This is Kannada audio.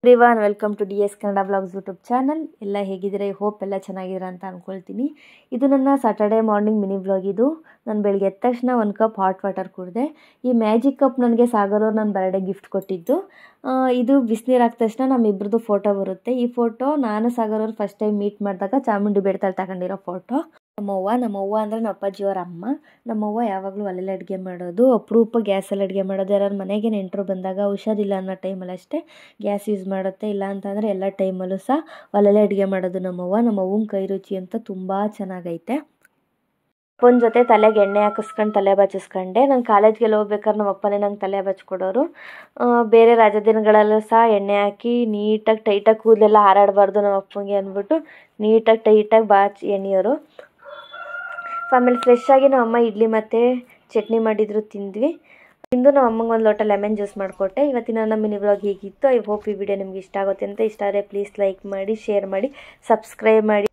Everyone welcome to DS Kannada blogs YouTube channel. ಎಲ್ಲ ಹೇಗಿದ್ದೀರಾ? ಐ ಹೋಪ್ ಎಲ್ಲ ಚೆನ್ನಾಗಿದ್ದೀರಾ ಅಂತ ಅಂದ್ಕೊಳ್ತೀನಿ. ಇದು ನನ್ನ ಸಾಟರ್ಡೆ ಮಾರ್ನಿಂಗ್ ಮಿನಿ ಬ್ಲಾಗ್. ಇದು ನಾನು ಬೆಳಗ್ಗೆ ಎದ್ದ ತಕ್ಷಣ 1 ಕಪ್ ಹಾಟ್ ವಾಟರ್ ಕುಡಿದೆ. ಈ ಮ್ಯಾಜಿಕ್ ಕಪ್ ನನಗೆ ಸಾಗರ್ ಅವ್ರು ನನ್ನ ಬರ್ಡೇ ಗಿಫ್ಟ್ ಕೊಟ್ಟಿದ್ದು. ಇದು ಬಿಸಿನೀರು ಹಾಕಿದ ತಕ್ಷಣ ನಮ್ಮಿಬ್ಬರದು ಫೋಟೋ ಬರುತ್ತೆ. ಈ ಫೋಟೋ ನಾನು ಸಾಗರ್ ಅವ್ರು ಫಸ್ಟ್ ಟೈಮ್ ಮೀಟ್ ಮಾಡಿದಾಗ ಚಾಮುಂಡಿ ಬೆಟ್ಟದಲ್ಲಿ ತಗೊಂಡಿರೋ ಫೋಟೋ. ನಮ್ಮವ್ವ ಅಂದರೆ ನಮ್ಮ ಅಪ್ಪಾಜಿಯವರ ಅಮ್ಮ. ನಮ್ಮವ್ವ ಯಾವಾಗಲೂ ಒಲೆಯಲ್ಲಿ ಅಡುಗೆ ಮಾಡೋದು, ಅಪರೂಪ ಗ್ಯಾಸಲ್ಲಿ ಅಡುಗೆ ಮಾಡೋದು. ಯಾರು ಮನೆಗೆ ನೆಂಟರು ಬಂದಾಗ ಹುಷಾರಿಲ್ಲ ಅನ್ನೋ ಟೈಮಲ್ಲಿ ಅಷ್ಟೇ ಗ್ಯಾಸ್ ಯೂಸ್ ಮಾಡುತ್ತೆ. ಇಲ್ಲ ಅಂತಂದರೆ ಎಲ್ಲ ಟೈಮಲ್ಲೂ ಸಹ ಒಲೆಯಲ್ಲೇ ಅಡುಗೆ ಮಾಡೋದು ನಮ್ಮವ್ವನ ಕೈ ರುಚಿ ಅಂತ ತುಂಬ ಚೆನ್ನಾಗೈತೆ. ಅಪ್ಪನ ಜೊತೆ ತಲೆಗೆ ಎಣ್ಣೆ ಹಾಕಿಸ್ಕೊಂಡು ತಲೆ ಬಚ್ಚಿಸ್ಕೊಂಡೆ. ನಾನು ಕಾಲೇಜ್ಗೆಲ್ಲ ಹೋಗ್ಬೇಕಾದ್ರೆ ನಮ್ಮ ಅಪ್ಪನೇ ನಂಗೆ ತಲೆ ಬಚ್ಕೊಡೋರು. ಬೇರೆ ರಜಾ ದಿನಗಳಲ್ಲೂ ಸಹ ಎಣ್ಣೆ ಹಾಕಿ ನೀಟಾಗಿ ಟೈಟಾಗಿ ಕೂದಲೆಲ್ಲ ಹಾರಾಡಬಾರ್ದು ನಮ್ಮ ಅಪ್ಪನಿಗೆ ಅಂದ್ಬಿಟ್ಟು ನೀಟಾಗಿ ಟೈಟಾಗಿ ಬಾಚಿ ಎಣ್ಣೆಯೋರು. ಆಮೇಲೆ ಫ್ರೆಶ್ ಆಗಿ ನಮ್ಮ ಅಮ್ಮ ಇಡ್ಲಿ ಮತ್ತು ಚಟ್ನಿ ಮಾಡಿದ್ರು, ತಿಂದ್ವಿ. ತಿಂದು ನಮ್ಮ ಅಮ್ಮಂಗೆ ಒಂದು ಲೋಟ ಲೆಮನ್ ಜ್ಯೂಸ್ ಮಾಡಿಕೊಟ್ಟೆ. ಇವತ್ತಿನ ನನ್ನ ಮಿನಿ ಬ್ಲಾಗ್ ಹೀಗಿತ್ತು. ಐ ಹೋಪ್ ಈ ವಿಡಿಯೋ ನಿಮ್ಗೆ ಇಷ್ಟ ಆಗುತ್ತೆ ಅಂತ. ಇಷ್ಟ ಆದರೆ ಪ್ಲೀಸ್ ಲೈಕ್ ಮಾಡಿ, ಶೇರ್ ಮಾಡಿ, ಸಬ್ಸ್ಕ್ರೈಬ್ ಮಾಡಿ.